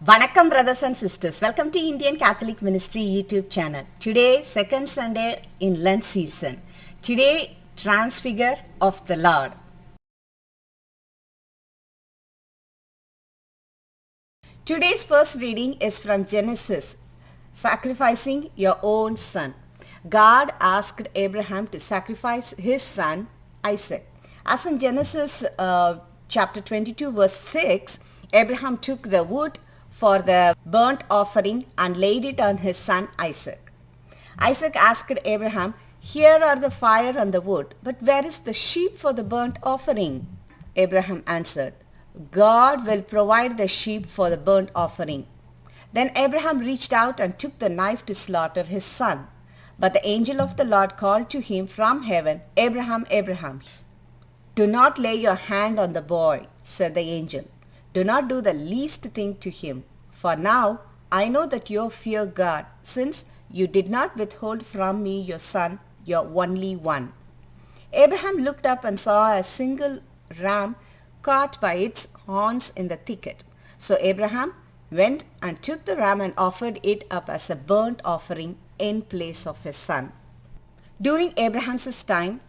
Vanakkam brothers and sisters, welcome to Indian Catholic Ministry YouTube channel. Today, second Sunday in Lent season. Today, Transfigure of the Lord. Today's first reading is from Genesis, sacrificing your own son. God asked Abraham to sacrifice his son Isaac. As in Genesis chapter 22 verse 6, Abraham took the wood for the burnt offering and laid it on his son Isaac. Isaac asked Abraham, "Here are the fire and the wood, but where is the sheep for the burnt offering?" Abraham answered, "God will provide the sheep for the burnt offering." Then Abraham reached out and took the knife to slaughter his son. But the angel of the Lord called to him from heaven, "Abraham, Abraham." "Do not lay your hand on the boy," said the angel. "Do not do the least thing to him. For now I know that you fear God, since you did not withhold from me your son, your only one." Abraham looked up and saw a single ram caught by its horns in the thicket. So Abraham went and took the ram and offered it up as a burnt offering in place of his son. During Abraham's time,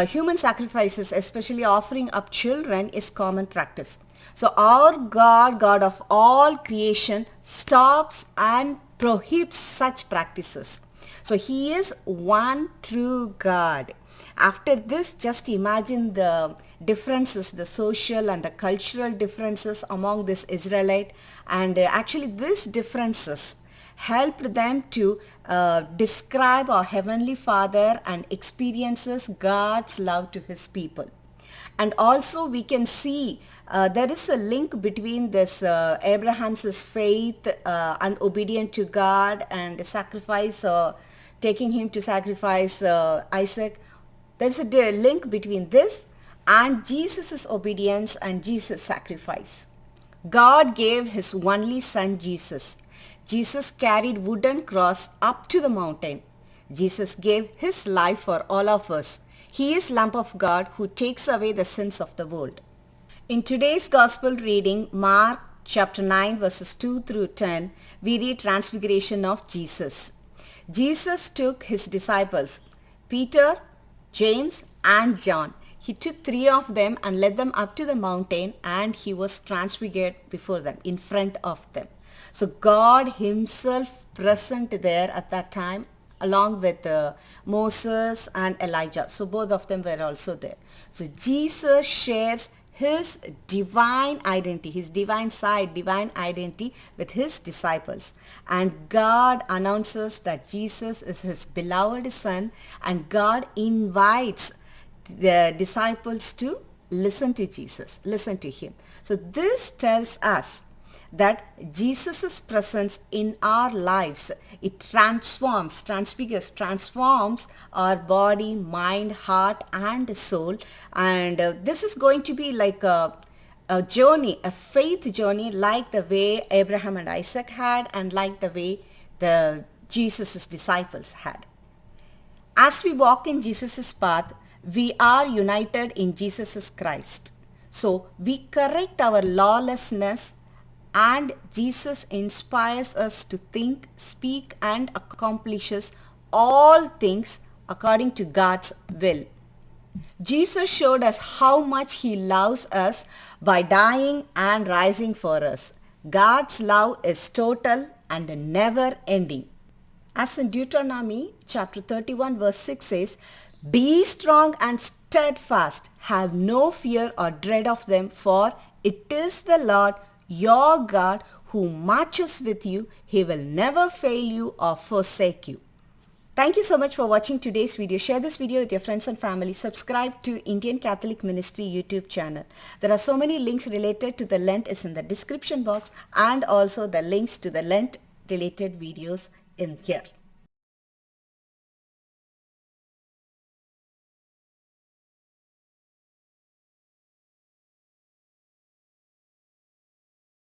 human sacrifices, especially offering up children, is common practice. So our God, God of all creation, stops and prohibits such practices. So he is one true God. After this, just imagine the differences, the social and the cultural differences among this Israelite, and actually these differences helped them to describe our Heavenly Father and experiences God's love to his people. And also we can see there is a link between this Abraham's faith and obedient to God and sacrifice, taking him to sacrifice Isaac. There is a link between this and Jesus' obedience and Jesus' sacrifice. God gave his only son Jesus. Jesus carried wooden cross up to the mountain. Jesus gave his life for all of us. He is Lamb of God who takes away the sins of the world. In today's Gospel reading, Mark chapter 9 verses 2 through 10, we read Transfiguration of Jesus. Jesus took his disciples, Peter, James and John. He took three of them and led them up to the mountain, and he was transfigured before them, in front of them. So God himself present there at that time, along with Moses and Elijah. So both of them were also there. So Jesus shares his divine identity, his divine side, divine identity with his disciples. And God announces that Jesus is his beloved son, and God invites the disciples to listen to Jesus, listen to him. So this tells us that Jesus' presence in our lives, it transforms our body, mind, heart and soul. And this is going to be like a journey, a faith journey, like the way Abraham and Isaac had, and like the way the Jesus' disciples had. As we walk in Jesus' path, we are united in Jesus Christ. So we correct our lawlessness, and Jesus inspires us to think, speak and accomplishes all things according to God's will. Jesus showed us how much he loves us by dying and rising for us. God's love is total and never ending. As in Deuteronomy chapter 31 verse 6 says, "Be strong and steadfast, have no fear or dread of them, for it is the Lord your God who marches with you. He will never fail you or forsake you." Thank you so much for watching today's video. Share this video with your friends and family. Subscribe to Indian Catholic Ministry YouTube channel. There are so many links related to the Lent is in the description box, and also the links to the Lent related videos in here.